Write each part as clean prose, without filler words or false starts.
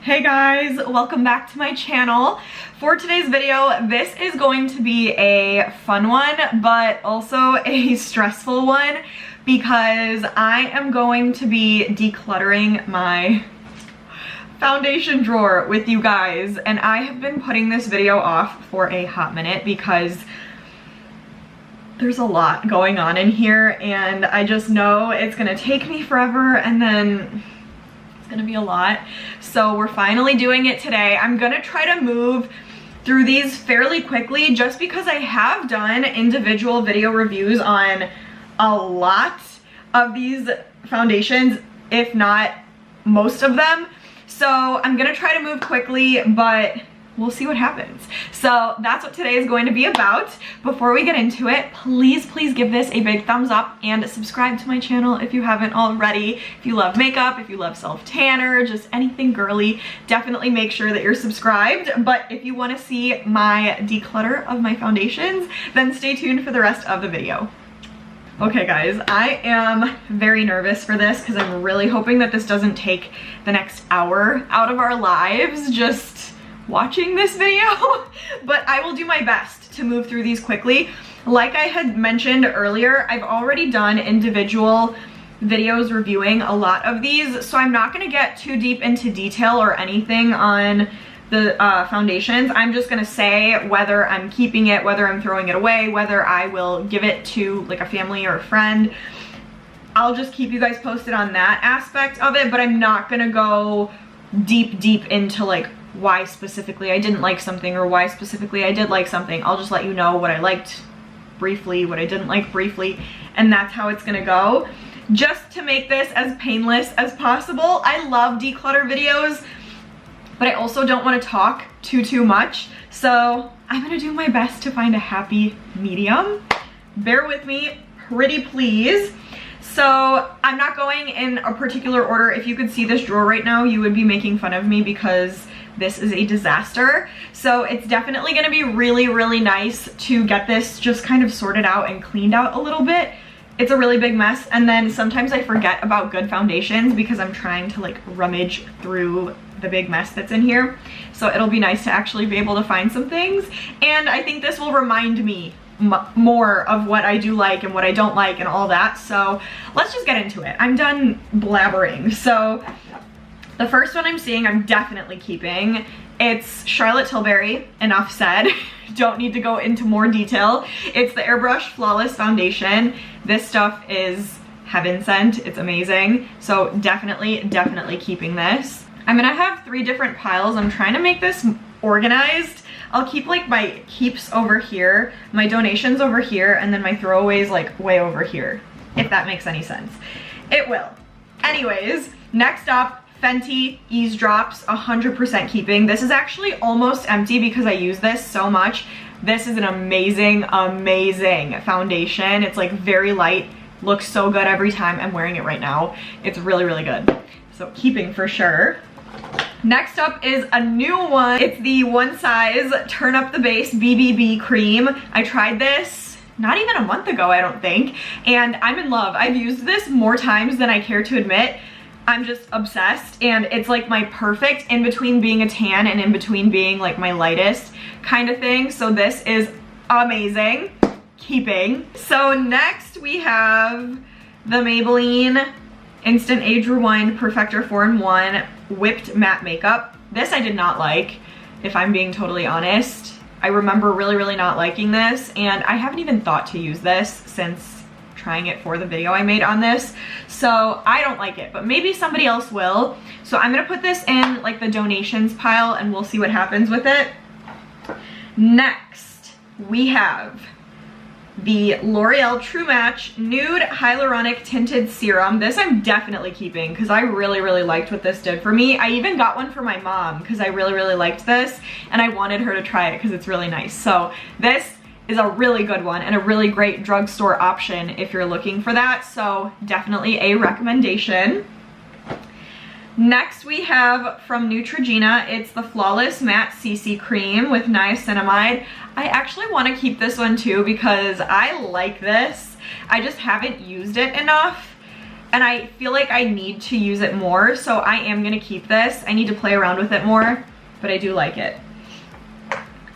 Hey guys, welcome back to my channel. For today's video, this is going to be a fun one, but also a stressful one because I am going to be decluttering my foundation drawer with you guys, and I have been putting this video off for a hot minute because there's a lot going on in here and I just know it's gonna take me forever and then gonna be a lot. So we're finally doing it today. I'm gonna try to move through these fairly quickly just because I have done individual video reviews on a lot of these foundations, if not most of them. So I'm gonna try to move quickly, but we'll see what happens. So that's what today is going to be about. Before we get into it, please give this a big thumbs up and subscribe to my channel if you haven't already. If you love makeup, if you love self-tanner, just anything girly, definitely make sure that you're subscribed. But if you want to see my declutter of my foundations, then stay tuned for the rest of the video. Okay guys, I am very nervous for this because I'm really hoping that this doesn't take the next hour out of our lives just watching this video, but I will do my best to move through these quickly. Like I had mentioned earlier, I've already done individual videos reviewing a lot of these, so I'm not going to get too deep into detail or anything on the foundations. I'm just going to say whether I'm keeping it, whether I'm throwing it away, whether I will give it to like a family or a friend. I'll just keep you guys posted on that aspect of it, but I'm not going to go deep into like why specifically I didn't like something or why specifically I did like something. I'll just let you know what I liked briefly, what I didn't like briefly, and that's how it's gonna go, just to make this as painless as possible. I love declutter videos, but I also don't want to talk too much, so I'm gonna do my best to find a happy medium. Bear with me, pretty please. So I'm not going in a particular order. If you could see this drawer right now, you would be making fun of me because this is a disaster. So it's definitely gonna be really nice to get this just kind of sorted out and cleaned out a little bit. It's a really big mess, and then sometimes I forget about good foundations because I'm trying to like rummage through the big mess that's in here. So it'll be nice to actually be able to find some things, and I think this will remind me more of what I do like and what I don't like and all that. So let's just get into it. I'm done blabbering. So the first one I'm seeing, I'm definitely keeping. It's Charlotte Tilbury, enough said. Don't need to go into more detail. It's the Airbrush Flawless Foundation. This stuff is heaven sent. It's amazing. So definitely keeping this. I'm gonna have 3 different piles. I'm trying to make this organized. I'll keep like my keeps over here, my donations over here, and then my throwaways like way over here, if that makes any sense. It will. Anyways, next up, Fenty EAZE Drops, 100% keeping. This is actually almost empty because I use this so much. This is an amazing foundation. It's like very light, looks so good every time. I'm wearing it right now. It's really good. So keeping for sure. Next up is a new one. It's the One Size Turn Up the Base BBB Cream. I tried this not even a month ago, I don't think, and I'm in love. I've used this more times than I care to admit. I'm just obsessed, and it's like my perfect in between being a tan and in between being like my lightest kind of thing. So this is amazing. Keeping. So next we have the Maybelline Instant Age Rewind Perfector 4-in-1 Whipped Matte Makeup. This I did not like, if I'm being totally honest. I remember really not liking this, and I haven't even thought to use this since trying it for the video I made on this. So I don't like it, but maybe somebody else will. So I'm gonna put this in like the donations pile and we'll see what happens with it. Next, we have the L'Oreal True Match Nude Hyaluronic Tinted Serum. This I'm definitely keeping because I really liked what this did for me. I even got one for my mom because I really liked this and I wanted her to try it because it's really nice. So this is a really good one and a really great drugstore option if you're looking for that. So definitely a recommendation. Next we have from Neutrogena, it's the Flawless Matte CC Cream with niacinamide. I actually want to keep this one too because I like this. I just haven't used it enough and I feel like I need to use it more, so I am gonna keep this. I need to play around with it more, but I do like it.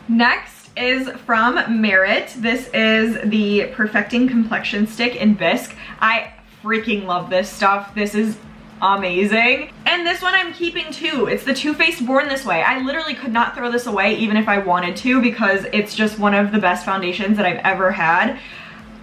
Next is from Merit. This is the Perfecting Complexion Stick in Bisque. I freaking love this stuff. This is amazing. And this one I'm keeping too. It's the Too Faced Born This Way. I literally could not throw this away even if I wanted to, because it's just one of the best foundations that I've ever had.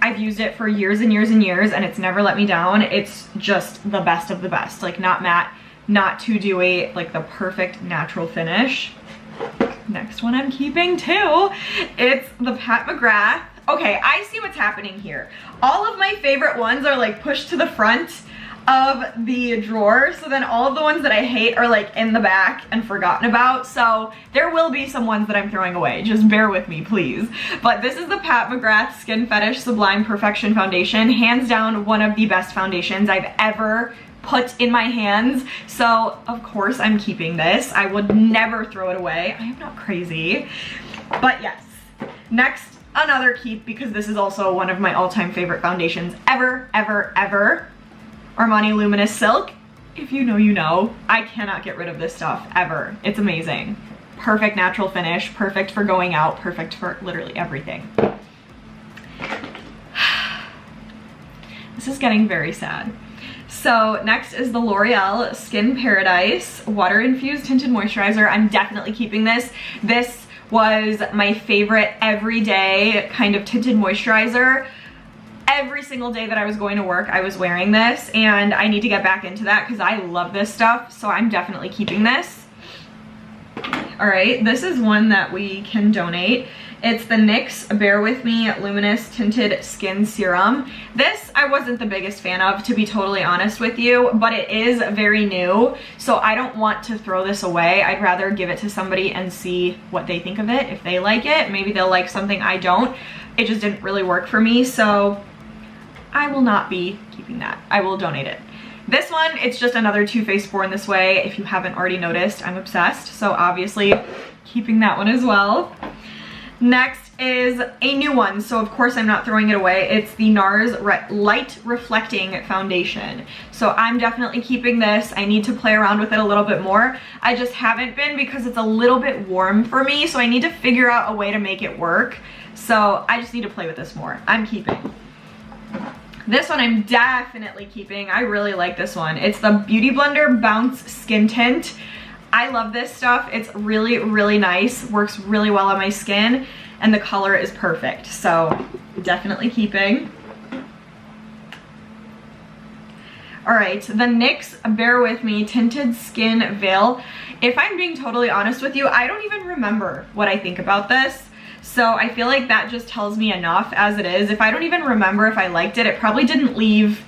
I've used it for years and years and years, and it's never let me down. It's just the best of the best. Like, not matte, not too dewy, like the perfect natural finish. Next one I'm keeping too. It's the Pat McGrath. Okay, I see what's happening here. All of my favorite ones are like pushed to the front of the drawer, so then all of the ones that I hate are like in the back and forgotten about. So there will be some ones that I'm throwing away, just bear with me please. But this is the Pat McGrath Skin Fetish Sublime Perfection Foundation. Hands down one of the best foundations I've ever put in my hands, so of course I'm keeping this. I would never throw it away. I am not crazy. But yes, next, another keep, because this is also one of my all-time favorite foundations ever, ever, ever. Armani Luminous Silk. If you know, you know. I cannot get rid of this stuff, ever. It's amazing. Perfect natural finish, perfect for going out, perfect for literally everything. This is getting very sad. So next is the L'Oreal Skin Paradise Water Infused Tinted Moisturizer. I'm definitely keeping this. This was my favorite everyday kind of tinted moisturizer. Every single day that I was going to work, I was wearing this, and I need to get back into that because I love this stuff, so I'm definitely keeping this. All right, this is one that we can donate. It's the NYX Bear With Me Luminous Tinted Skin Serum. This I wasn't the biggest fan of, to be totally honest with you, but it is very new, so I don't want to throw this away. I'd rather give it to somebody and see what they think of it. If they like it, maybe they'll like something I don't. It just didn't really work for me, so I will not be keeping that. I will donate it. This one, it's just another Too Faced Born This Way. If you haven't already noticed, I'm obsessed, so obviously keeping that one as well. Next is a new one, so of course I'm not throwing it away. It's the NARS Light Reflecting Foundation. So I'm definitely keeping this. I need to play around with it a little bit more. I just haven't been because it's a little bit warm for me, so I need to figure out a way to make it work. So I just need to play with this more. I'm keeping. This one I'm definitely keeping. I really like this one. It's the Beauty Blender Bounce Skin Tint. I love this stuff. It's really, really nice. Works really well on my skin, and the color is perfect. So definitely keeping. All right, the NYX Bear With Me Tinted Skin Veil. If I'm being totally honest with you, I don't even remember what I think about this. So I feel like that just tells me enough as it is. If I don't even remember if I liked it, it probably didn't leave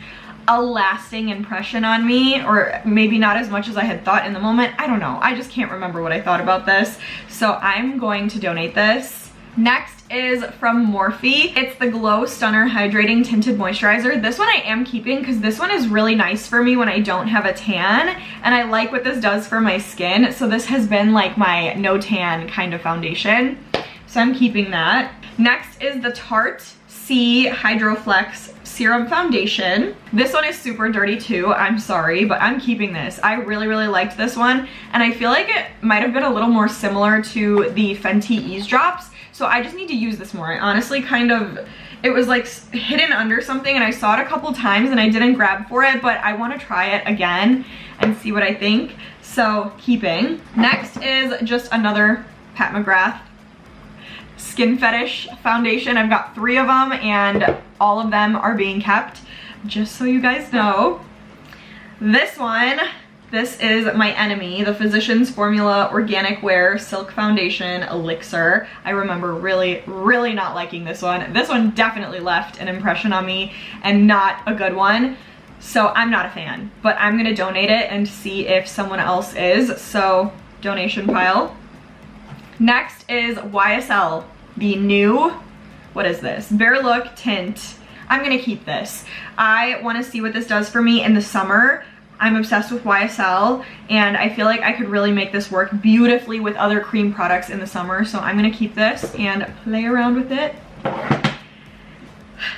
a lasting impression on me, or maybe not as much as I had thought in the moment. I don't know. I just can't remember what I thought about this. So I'm going to donate this. Next is from Morphe. It's the Glow Stunner Hydrating Tinted Moisturizer. This one I am keeping because this one is really nice for me when I don't have a tan, and I like what this does for my skin. So this has been like my no tan kind of foundation. So I'm keeping that. Next is the Tarte C Hydroflex Serum Foundation. This one is super dirty too, I'm sorry, but I'm keeping this. I really, really liked this one, and I feel like it might have been a little more similar to the Fenty EAZE drops, so I just need to use this more. I honestly kind of, it was like hidden under something, and I saw it a couple times and I didn't grab for it, but I want to try it again and see what I think, so keeping. Next is just another Pat McGrath Skin Fetish Foundation. I've got 3 of them, and all of them are being kept, just so you guys know. This one, this is my enemy, the Physicians Formula Organic Wear Silk Foundation Elixir. I remember really, really not liking this one. This one definitely left an impression on me, and not a good one. So I'm not a fan, but I'm gonna donate it and see if someone else is. So donation pile. Next is YSL, the new, what is this? Bare Look Tint. I'm gonna keep this. I wanna see what this does for me in the summer. I'm obsessed with YSL, and I feel like I could really make this work beautifully with other cream products in the summer, so I'm gonna keep this and play around with it.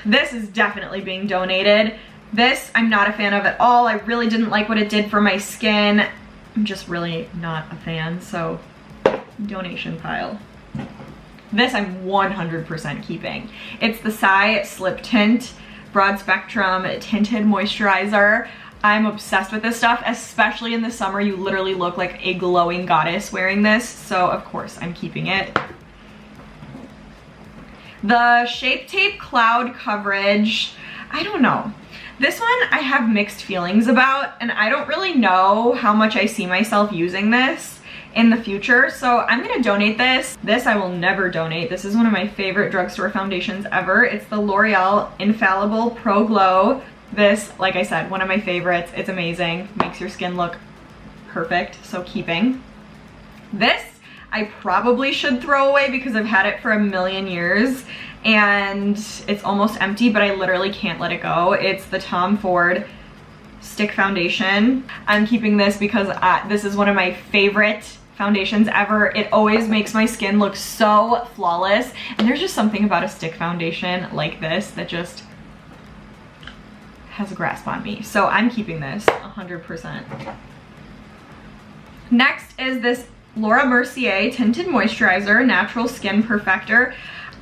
This is definitely being donated. This I'm not a fan of at all. I really didn't like what it did for my skin. I'm just really not a fan, so donation pile. This I'm 100% keeping. It's the Psy Slip Tint Broad Spectrum Tinted Moisturizer. I'm obsessed with this stuff, especially in the summer. You literally look like a glowing goddess wearing this, so of course I'm keeping it. The Shape Tape Cloud Coverage, I don't know. This one I have mixed feelings about, and I don't really know how much I see myself using this in the future, so I'm gonna donate this. This I will never donate. This is one of my favorite drugstore foundations ever. It's the L'Oreal Infallible Pro Glow. This, like I said, one of my favorites. It's amazing, makes your skin look perfect, so keeping. This I probably should throw away because I've had it for a million years and it's almost empty, but I literally can't let it go. It's the Tom Ford Stick Foundation. I'm keeping this because this is one of my favorite foundations ever. It always makes my skin look so flawless, and there's just something about a stick foundation like this that just has a grasp on me. So I'm keeping this 100%. Next is this Laura Mercier Tinted Moisturizer Natural Skin Perfector.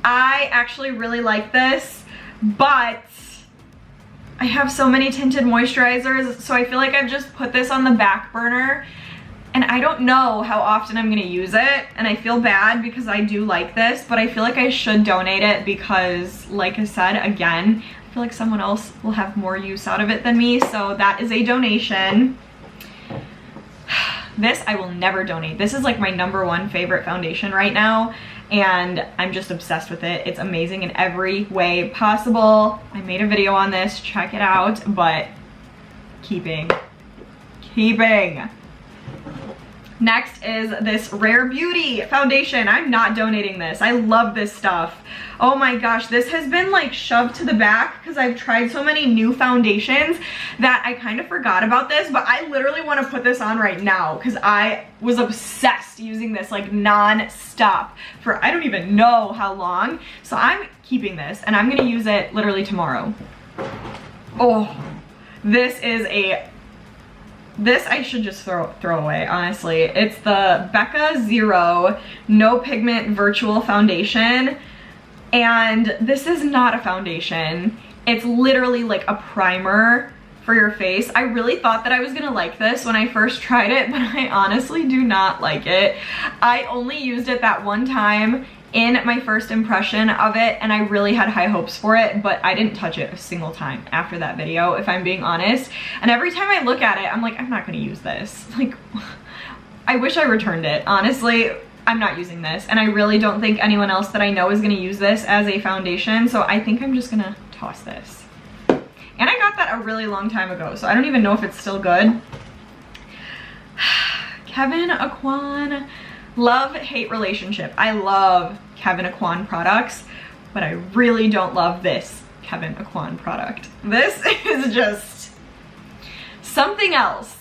I actually really like this, but I have so many tinted moisturizers, so I feel like I've just put this on the back burner, and I don't know how often I'm gonna use it, and I feel bad because I do like this, but I feel like I should donate it because, like I said, again, I feel like someone else will have more use out of it than me, so that is a donation. This I will never donate. This is like my #1 favorite foundation right now, and I'm just obsessed with it. It's amazing in every way possible. I made a video on this, check it out, but keeping. Next is this Rare Beauty foundation. I'm not donating this. I love this stuff. Oh my gosh, this has been like shoved to the back because I've tried so many new foundations that I kind of forgot about this, but I literally want to put this on right now because I was obsessed using this like non-stop for I don't even know how long. So I'm keeping this and I'm gonna use it literally tomorrow. Oh, this I should just throw away, honestly. It's the Becca Zero No Pigment Virtual Foundation. And this is not a foundation. It's literally like a primer for your face. I really thought that I was gonna like this when I first tried it, but I honestly do not like it. I only used it that one time in my first impression of it, and I really had high hopes for it, but I didn't touch it a single time after that video, if I'm being honest. And every time I look at it, I'm like, I'm not gonna use this. Like, I wish I returned it. Honestly, I'm not using this, and I really don't think anyone else that I know is gonna use this as a foundation, so I think I'm just gonna toss this. And I got that a really long time ago, so I don't even know if it's still good. Kevyn Aucoin love-hate relationship. I love Kevyn Aucoin products, but I really don't love this Kevyn Aucoin product. This is just something else.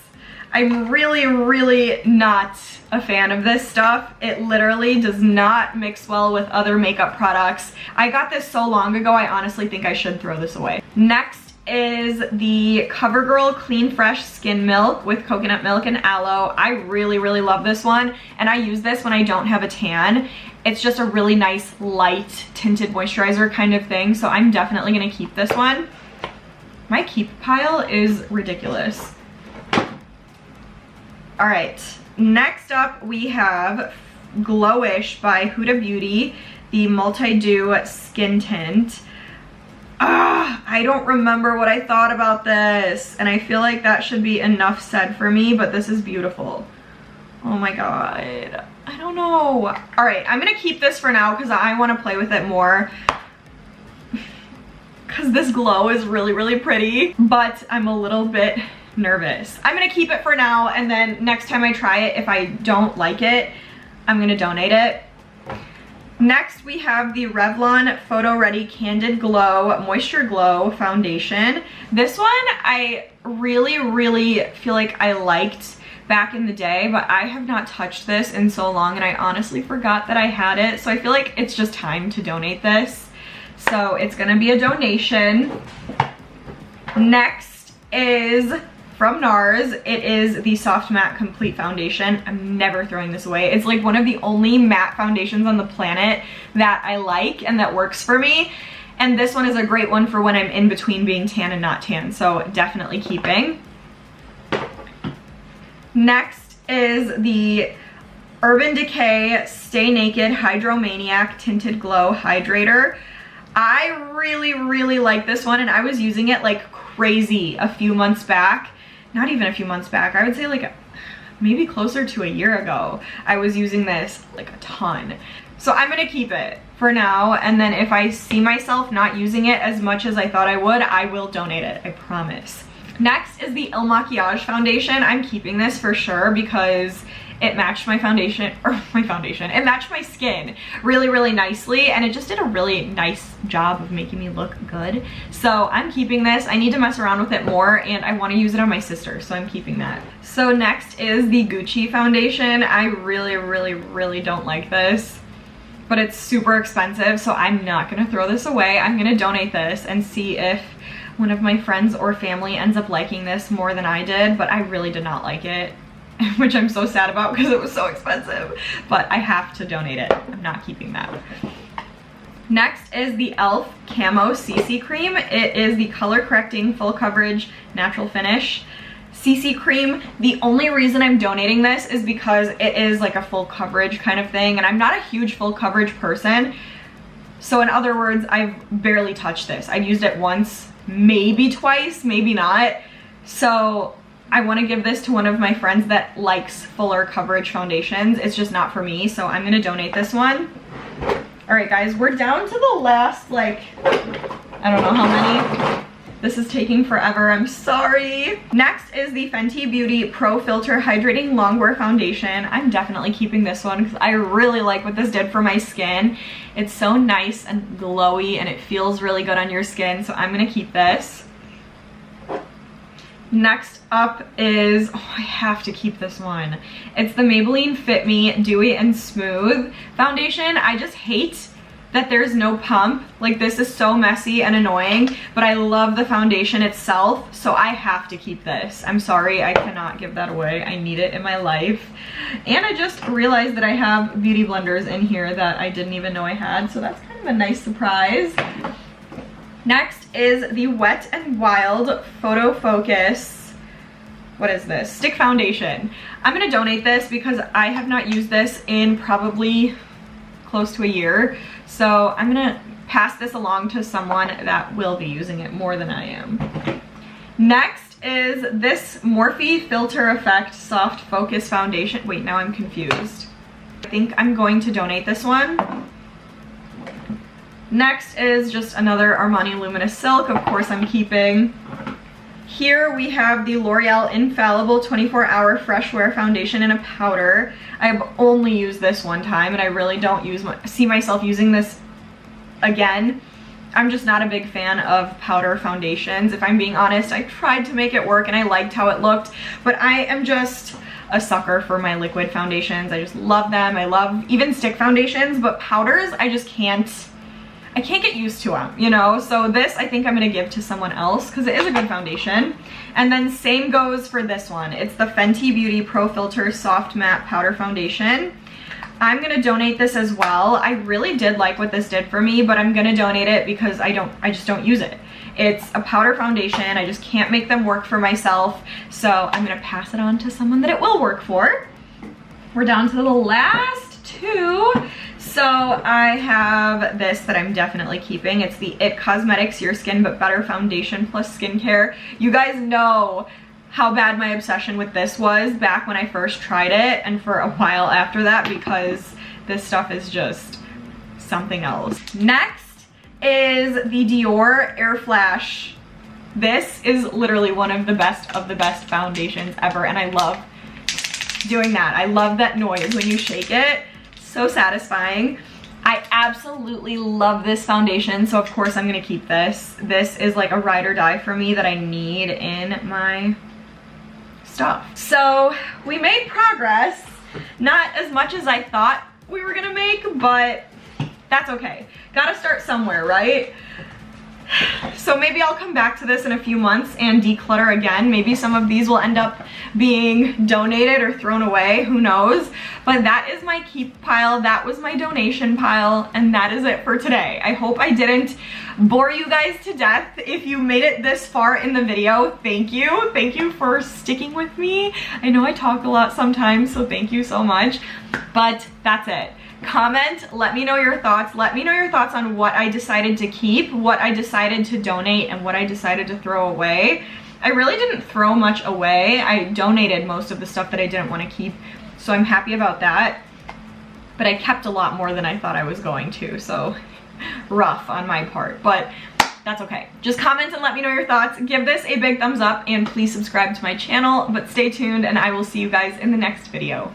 I'm really not a fan of this stuff. It literally does not mix well with other makeup products. I got this so long ago, I honestly think I should throw this away. Next is the CoverGirl Clean Fresh Skin Milk with coconut milk and aloe. I really love this one, and I use this when I don't have a tan. It's just a really nice light tinted moisturizer kind of thing, so I'm definitely gonna keep this one. My keep pile is ridiculous. All right, next up we have Glowish by Huda Beauty, the Multi-Dew Skin Tint. I don't remember what I thought about this, and I feel like that should be enough said for me, but this is beautiful. Oh my god, I don't know. All right, I'm gonna keep this for now because I want to play with it more because this glow is really pretty, but I'm a little bit nervous. I'm gonna keep it for now, and then next time I try it, if I don't like it, I'm gonna donate it. Next, we have the Revlon Photo Ready Candid Glow Moisture Glow Foundation. This one I really feel like I liked back in the day, but I have not touched this in so long, and I honestly forgot that I had it, so I feel like it's just time to donate this. So it's gonna be a donation. Next is from NARS. It is the Soft Matte Complete Foundation. I'm never throwing this away. It's like one of the only matte foundations on the planet that I like and that works for me. And this one is a great one for when I'm in between being tan and not tan, so definitely keeping. Next is the Urban Decay Stay Naked Hydromaniac Tinted Glow Hydrator. I really like this one, and I was using it like crazy a few months back. Not even a few months back, I would say like maybe closer to a year ago. I was using this like a ton. So I'm gonna keep it for now, and then if I see myself not using it as much as I thought I would, I will donate it, I promise. Next is the Il Makiage foundation. I'm keeping this for sure because it matched my foundation, it matched my skin really nicely, and it just did a really nice job of making me look good. So I'm keeping this. I need to mess around with it more, and I want to use it on my sister, so I'm keeping that. So next is the Gucci foundation. I really don't like this, but it's super expensive, so I'm not gonna throw this away. I'm gonna donate this and see if one of my friends or family ends up liking this more than I did, but I really did not like it. Which I'm so sad about because it was so expensive, but I have to donate it. I'm not keeping that. Next is the e.l.f. Camo CC Cream. It is the color correcting full coverage natural finish CC cream. The only reason I'm donating this is because it is like a full coverage kind of thing, and I'm not a huge full coverage person. So in other words, I've barely touched this. I've used it once, maybe twice, maybe not. So I want to give this to one of my friends that likes fuller coverage foundations. It's just not for me, so I'm going to donate this one. All right, guys, we're down to the last, like, I don't know how many. This is taking forever, I'm sorry. Next is the Fenty Beauty Pro Filter Hydrating Longwear Foundation. I'm definitely keeping this one because I really like what this did for my skin. It's so nice and glowy, and it feels really good on your skin, so I'm going to keep this. Next up is, oh, I have to keep this one. It's the Maybelline Fit Me Dewy and Smooth foundation. I just hate that there's no pump. Like, this is so messy and annoying, but I love the foundation itself, so I have to keep this. I'm sorry, I cannot give that away. I need it in my life. And I just realized that I have beauty blenders in here that I didn't even know I had, so that's kind of a nice surprise. Next is the Wet n Wild Photo Focus, what is this? Stick foundation. I'm gonna donate this because I have not used this in probably close to a year. So I'm gonna pass this along to someone that will be using it more than I am. Next is this Morphe Filter Effect Soft Focus Foundation. Wait, now I'm confused. I think I'm going to donate this one. Next is just another Armani Luminous Silk. Of course I'm keeping. Here we have the L'Oreal Infallible 24-Hour Fresh Wear Foundation in a powder. I've only used this one time, and I really don't see myself using this again. I'm just not a big fan of powder foundations. If I'm being honest, I tried to make it work and I liked how it looked, but I am just a sucker for my liquid foundations. I just love them. I love even stick foundations, but powders, I just can't get used to them, you know? So this, I think I'm gonna give to someone else because it is a good foundation. And then same goes for this one. It's the Fenty Beauty Pro Filter Soft Matte Powder Foundation. I'm gonna donate this as well. I really did like what this did for me, but I'm gonna donate it because I just don't use it. It's a powder foundation. I just can't make them work for myself. So I'm gonna pass it on to someone that it will work for. We're down to the last two. So I have this that I'm definitely keeping. It's the IT Cosmetics Your Skin But Better Foundation Plus Skincare. You guys know how bad my obsession with this was back when I first tried it, and for a while after that, because this stuff is just something else. Next is the Dior Air Flash. This is literally one of the best foundations ever, and I love doing that. I love that noise when you shake it. So satisfying. I absolutely love this foundation, so of course I'm gonna keep this. This is like a ride or die for me that I need in my stuff. So we made progress. Not as much as I thought we were gonna make, but that's okay. Gotta start somewhere, right? So maybe I'll come back to this in a few months and declutter again. Maybe some of these will end up being donated or thrown away, who knows. But that is my keep pile, that was my donation pile, and that is it for today. I hope I didn't bore you guys to death. If you made it this far in the video, thank you. Thank you for sticking with me. I know I talk a lot sometimes, so thank you so much. But that's it. Comment, let me know your thoughts. Let me know your thoughts on what I decided to keep, what I decided to donate, and what I decided to throw away. I really didn't throw much away. I donated most of the stuff that I didn't want to keep, so I'm happy about that. But I kept a lot more than I thought I was going to, so rough on my part, but that's okay. Just comment and let me know your thoughts. Give this a big thumbs up and please subscribe to my channel, but stay tuned and I will see you guys in the next video.